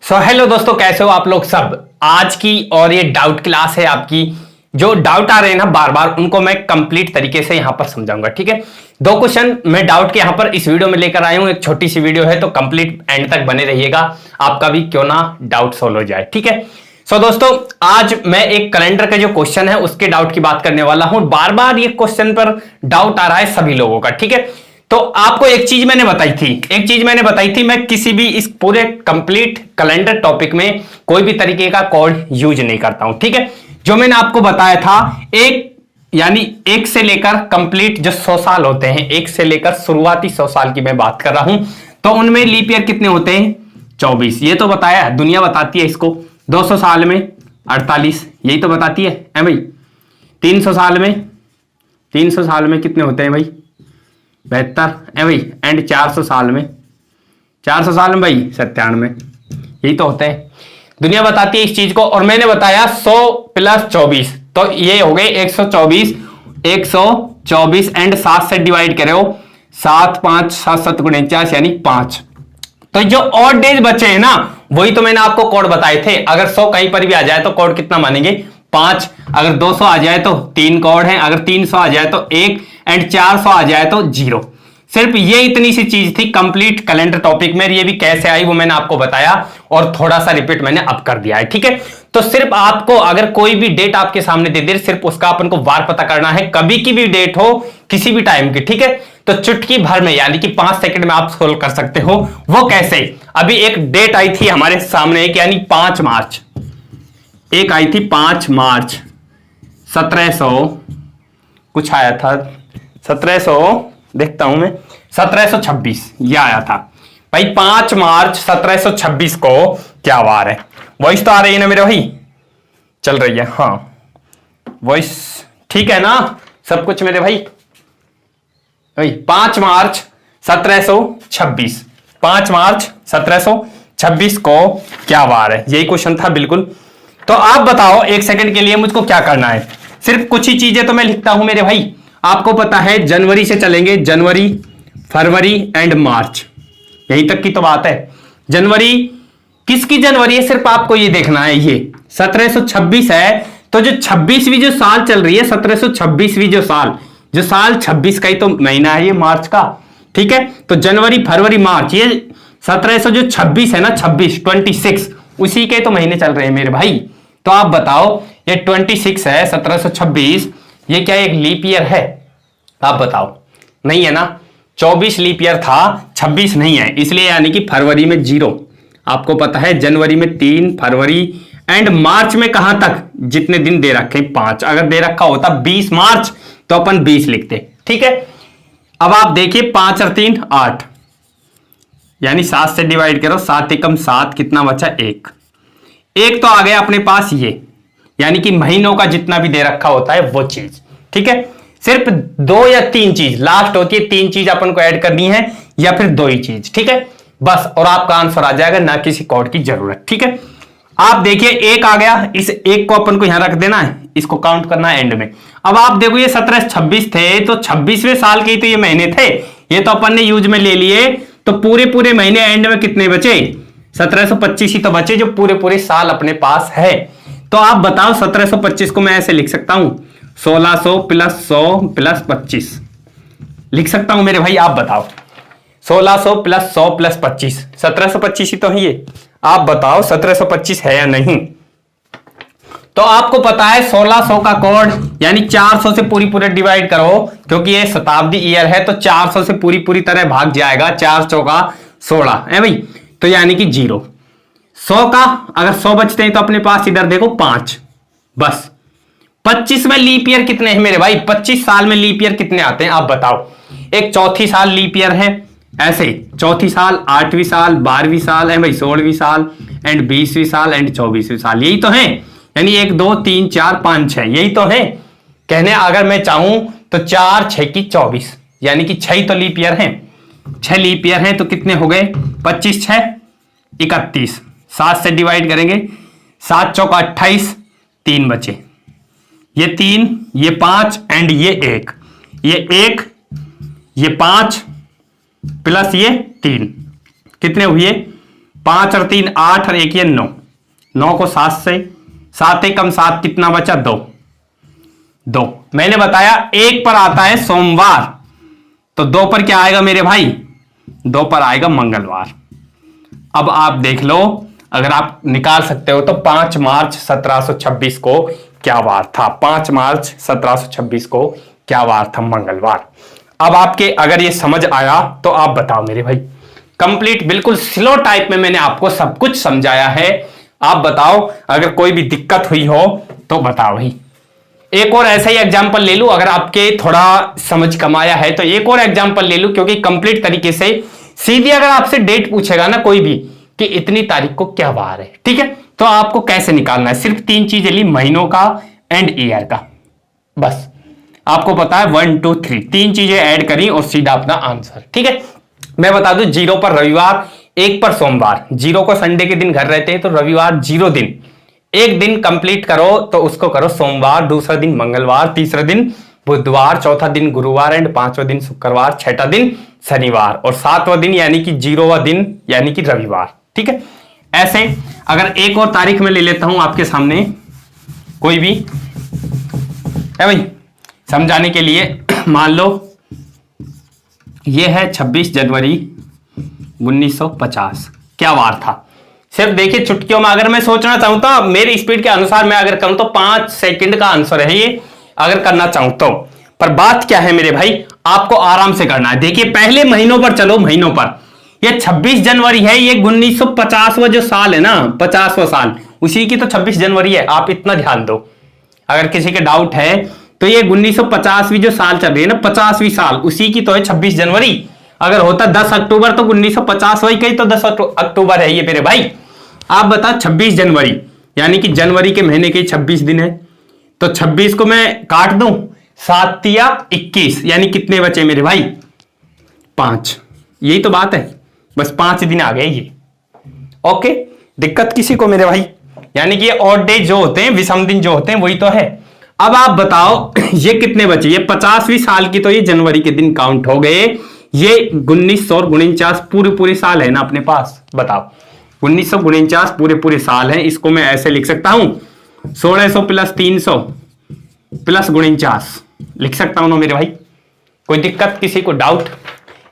Hello दोस्तों, कैसे हो आप लोग सब। आज की और ये डाउट क्लास है आपकी। जो डाउट आ रहे हैं ना बार बार, उनको मैं कंप्लीट तरीके से यहां पर समझाऊंगा। ठीक है, 2 क्वेश्चन मैं डाउट के यहां पर इस वीडियो में लेकर आया हूं। एक छोटी सी वीडियो है तो कंप्लीट एंड तक बने रहिएगा, आपका भी क्यों ना डाउट सोल्व हो जाए। ठीक है, दोस्तों आज मैं एक कैलेंडर का जो क्वेश्चन है उसके डाउट की बात करने वाला हूं। बार बार ये क्वेश्चन पर डाउट आ रहा है सभी लोगों का। ठीक है, तो आपको एक चीज मैंने बताई थी, मैं किसी भी इस पूरे कंप्लीट कैलेंडर टॉपिक में कोई भी तरीके का कोड यूज नहीं करता हूं। ठीक है, जो मैंने आपको बताया था एक से लेकर कंप्लीट जो 100 साल होते हैं, एक से लेकर शुरुआती 100 साल की मैं बात कर रहा हूं, तो उनमें लीप ईयर कितने होते हैं? 24। ये तो बताया, दुनिया बताती है इसको। 200 साल में 48, यही तो बताती है भाई। 300 साल में कितने होते हैं भाई? 72 है भाई। एंड 400 साल में भाई 97, यही तो होते हैं। दुनिया बताती है इस चीज को। और मैंने बताया 100 + 24, तो ये हो गए 124। 124 एंड 7 से डिवाइड करे हो, 7 5 7 7 49 यानी 5। तो जो ऑड डेज बचे हैं ना, वही तो मैंने आपको कोड बताए थे। अगर 100 कहीं पर भी आ जाए तो कोड कितना मानेंगे? 5। अगर 200 आ जाए तो 3 कोड है, अगर 300 आ जाए तो 1, एंड 400 आ जाए तो 0। सिर्फ ये इतनी सी चीज थी कंप्लीट कैलेंडर टॉपिक में। ये भी कैसे आई वो मैंने आपको बताया और थोड़ा सा रिपीट मैंने अब कर दिया है। ठीक है, तो सिर्फ आपको अगर कोई भी डेट आपके सामने दे दे, सिर्फ उसका अपन को वार पता करना है, कभी की भी डेट हो, किसी भी टाइम की। ठीक है, तो चुटकी भर में यानी कि 5 सेकंड में आप सोल्व कर सकते हो। वो कैसे? अभी एक डेट आई थी हमारे सामने, एक यानी 5 मार्च। एक आई थी 5 मार्च 1700 कुछ आया था, 1700 देखता हूं मैं, 1726 यह आया था भाई। 5 मार्च 1726 को क्या वार है? वॉइस तो आ रही है ना मेरे भाई? चल रही है? हाँ, वॉइस ठीक है ना सब कुछ मेरे भाई? 5 मार्च 1726, 5 मार्च 1726 को क्या वार है? यही क्वेश्चन था बिल्कुल। तो आप बताओ एक सेकंड के लिए मुझको क्या करना है। सिर्फ कुछ ही चीजें तो मैं लिखता हूं मेरे भाई। आपको पता है जनवरी से चलेंगे, जनवरी फरवरी एंड मार्च, यहीं तक की तो बात है। जनवरी किसकी जनवरी है? सिर्फ आपको ये देखना है, ये 1726 है। तो जो 26वीं जो साल चल रही है, 1726वीं जो साल 26 का ही तो महीना है ये, मार्च का। ठीक है, तो जनवरी फरवरी मार्च, ये 1726 है ना, 26 उसी के तो महीने चल रहे हैं मेरे भाई। तो आप बताओ, ये 26 है, 1726, ये क्या एक लीप ईयर है? आप बताओ, नहीं है ना। 24 लीप ईयर था, 26 नहीं है, इसलिए यानी कि फरवरी में 0। आपको पता है जनवरी में 3, फरवरी एंड मार्च में कहां तक जितने दिन दे रखे 5। अगर दे रखा होता 20 मार्च तो अपन 20 लिखते। ठीक है, अब आप देखिए 5 और 3 8, यानी 7 से डिवाइड करो, 7 एकम 7, कितना बचा? 1 तो आ गया अपने पास ये, यानी कि महीनों का जितना भी दे रखा होता है वो चीज। ठीक है, सिर्फ 2 या 3 चीज लास्ट होती है, 3 चीज अपन को ऐड करनी है या फिर 2 ही चीज। ठीक है, बस, और आपका आंसर आ जाएगा, ना किसी कोड की जरूरत। ठीक है, आप देखिए 1 आ गया, इस 1 को अपन को यहां रख देना है, इसको काउंट करना है एंड में। अब आप देखो ये 1726 थे, तो 26वें साल के ही तो ये महीने थे, ये तो अपन ने यूज में ले लिए। तो पूरे महीने एंड में कितने बचे? 1725 ही तो बचे, जो पूरे साल अपने पास है। तो आप बताओ 1725 को मैं ऐसे लिख सकता हूं, 1600 + 100 + 25 लिख सकता हूं मेरे भाई। आप बताओ 1600 + 100 + 25, 1725 ही तो है ये। आप बताओ 1725 है या नहीं? तो आपको पता है 1600 का कोड यानी 400 से पूरी डिवाइड करो, क्योंकि ये शताब्दी ईयर है, तो 400 से पूरी तरह भाग जाएगा। 4 चौका 16 है भाई, तो यानी कि 0। 100 का अगर 100 बचते हैं तो अपने पास इधर देखो 5, बस। 25 में लीप ईयर कितने हैं मेरे भाई? 25 साल में लीप ईयर कितने आते हैं? आप बताओ। एक चौथी साल लीप ईयर है, ऐसे चौथी साल, 8वीं साल, 12वीं साल है भाई, 16वीं साल एंड 20वीं साल एंड 24वीं साल, यही तो है। यानी 1 2 3 4 5 6, यही तो है। कहने अगर मैं चाहूं तो 4 6 की 24, यानी कि 6 तो लीप ईयर है। 6 लीप ईयर है तो कितने हो गए? 25 6 31, 7 से डिवाइड करेंगे, 7 चौका 28, 3 बचे। ये 3, ये 5 एंड ये 1, ये 1, ये 5 प्लस ये 3, कितने हुए? 5 और 3 8 और 1 ये 9, 9 को 7 से, 7 एकम 7 कितना बचा 2। मैंने बताया 1 पर आता है सोमवार, तो 2 पर क्या आएगा मेरे भाई, 2 पर आएगा मंगलवार। अब आप देख लो, अगर आप निकाल सकते हो तो 5 मार्च 1726 को क्या वार था, 5 मार्च 1726 को क्या वार था, मंगलवार। अब आपके अगर ये समझ आया तो आप बताओ मेरे भाई, कंप्लीट बिल्कुल स्लो टाइप में मैंने आपको सब कुछ समझाया है। आप बताओ अगर कोई भी दिक्कत हुई हो तो बताओ भाई। एक और ऐसा ही एग्जांपल ले लूं, अगर आपके थोड़ा समझ कम आया है तो एक और एग्जांपल ले लूं, क्योंकि कंप्लीट तरीके से सीधी अगर आपसे डेट पूछेगा ना कोई भी कि इतनी तारीख को क्या वार है, ठीक है, तो आपको कैसे निकालना है, सिर्फ 3 चीजें ली, महीनों का एंड ईयर का, बस आपको पता है 1 2 3 3 चीजें ऐड करी और सीधा अपना आंसर, ठीक है। मैं बता दूं 0 पर रविवार, 1 पर सोमवार, 0 को संडे के दिन घर रहते हैं तो रविवार 0 दिन, एक दिन कंप्लीट करो तो उसको करो सोमवार, दूसरा दिन मंगलवार, तीसरा दिन बुधवार, चौथा दिन गुरुवार एंड 5वां दिन शुक्रवार, 6वां दिन शनिवार और 7वां दिन यानी कि 0वां दिन यानी कि रविवार, ठीक है। ऐसे अगर एक और तारीख में ले लेता हूं आपके सामने कोई भी है भाई समझाने के लिए, मान लो ये है 26 जनवरी 1950, क्या वार था, सिर्फ देखिए चुटकियों में अगर मैं सोचना चाहूं तो मेरी स्पीड के अनुसार मैं अगर करूं तो 5 सेकंड का आंसर है ये, अगर करना चाहूं तो। पर बात क्या है मेरे भाई, आपको आराम से करना है। देखिए पहले महीनों पर चलो, महीनों पर ये 26 जनवरी है, ये 1950वां जो साल है ना, 50वां साल, उसी की तो 26 जनवरी है, आप इतना ध्यान दो। अगर किसी के डाउट है तो ये 1950वीं जो साल चल रही है ना, 50वीं साल, उसी की तो है 26 जनवरी। अगर होता 10 अक्टूबर तो 1950 वही कही तो 10 अक्टूबर है ये मेरे भाई। आप बता 26 जनवरी यानी कि जनवरी के महीने के 26 दिन है, तो 26 को मैं काट दूं, 7 या 21 यानी कितने बचे मेरे भाई, 5। यही तो बात है, बस 5 दिन आ गए ये। ओके, दिक्कत किसी को मेरे भाई, यानी कि ये ऑड डे जो होते हैं, विषम दिन जो होते हैं वही तो है। अब आप बताओ ये कितने बचे, ये 50वीं साल की तो ये जनवरी के दिन काउंट हो गए, ये 1949 पूरे साल है ना अपने पास, बताओ 1949 पूरे साल है। इसको मैं ऐसे लिख सकता हूं 1600 प्लस 300 प्लस 49 लिख सकता हूं ना मेरे भाई, कोई दिक्कत किसी को डाउट,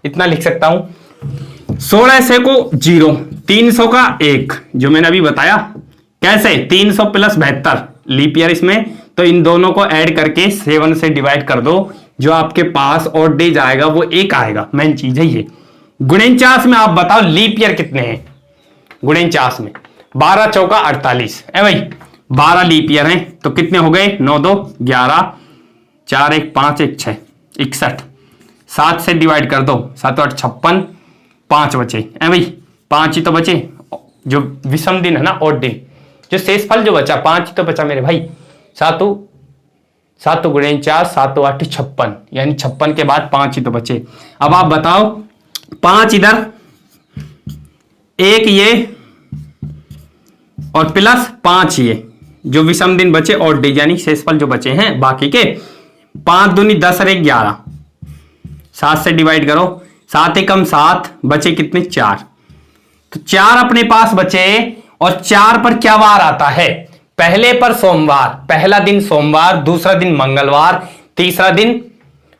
इतना लिख सकता हूं। 16 से को 0, 300 का 1 जो मैंने अभी बताया, कैसे 300 प्लस 72 लीप ईयर इसमें, तो इन दोनों को ऐड करके 7 से डिवाइड कर दो, जो आपके पास और डे जाएगा वो 1 आएगा, मेन चीज है ये। 49 में आप बताओ लीप ईयर कितने हैं, 49 में 12 चौका 48 है भाई, 12 लीप ईयर हैं, तो कितने हो गए, 9 2 11, 4 1 5 1 6 61, 7 से डिवाइड कर दो, 7 8 56, 5 बचे है भाई, 5 ही तो बचे, जो विषम दिन है ना, और दिन जो शेषफल जो बचा 5 ही तो बचा मेरे भाई, 7 49 7 8 56 यानी 56 के बाद 5 ही तो बचे। अब आप बताओ 5 इधर, 1 ये और प्लस 5 ये, जो विषम दिन बचे और डे यानी शेषफल जो बचे हैं बाकी के, 5 दूनी 10 और 1 11, 7 से डिवाइड करो, 7 एकम 7 बचे कितने 4, तो 4 अपने पास बचे, और 4 पर क्या वार आता है, पहले पर सोमवार, पहला दिन सोमवार, दूसरा दिन मंगलवार, तीसरा दिन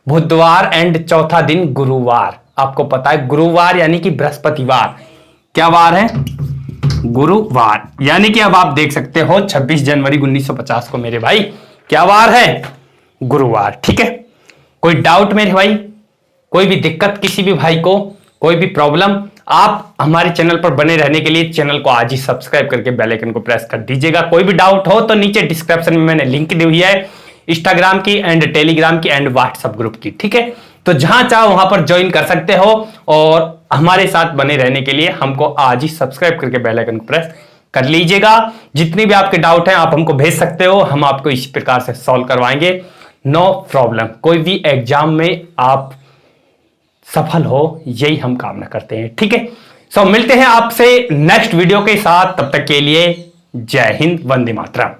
बुधवार एंड चौथा दिन गुरुवार। आपको पता है गुरुवार यानी कि बृहस्पतिवार, क्या वार है, गुरुवार। यानी कि अब आप देख सकते हो 26 जनवरी 1950 को मेरे भाई क्या वार है, गुरुवार, ठीक है। कोई डाउट मेरे भाई, कोई भी दिक्कत किसी भी भाई को, कोई भी प्रॉब्लम, आप हमारे चैनल पर बने रहने के लिए चैनल को आज ही सब्सक्राइब करके बेल आइकन को प्रेस कर दीजिएगा। कोई भी डाउट हो तो नीचे डिस्क्रिप्शन में मैंने लिंक दी हुई है इंस्टाग्राम की एंड टेलीग्राम की एंड व्हाट्सएप ग्रुप की, ठीक है। तो जहां चाहो वहां पर ज्वाइन कर सकते हो, और हमारे साथ बने रहने के लिए हमको आज ही सब्सक्राइब करके बेल आइकन को प्रेस कर लीजिएगा। जितनी भी आपके डाउट हैं आप हमको भेज सकते हो, हम आपको इस प्रकार से सॉल्व करवाएंगे, नो प्रॉब्लम। कोई भी एग्जाम में आप सफल हो, यही हम कामना करते हैं, ठीक है। सो मिलते हैं आपसे नेक्स्ट वीडियो के साथ, तब तक के लिए जय हिंद, वंदे मातरम।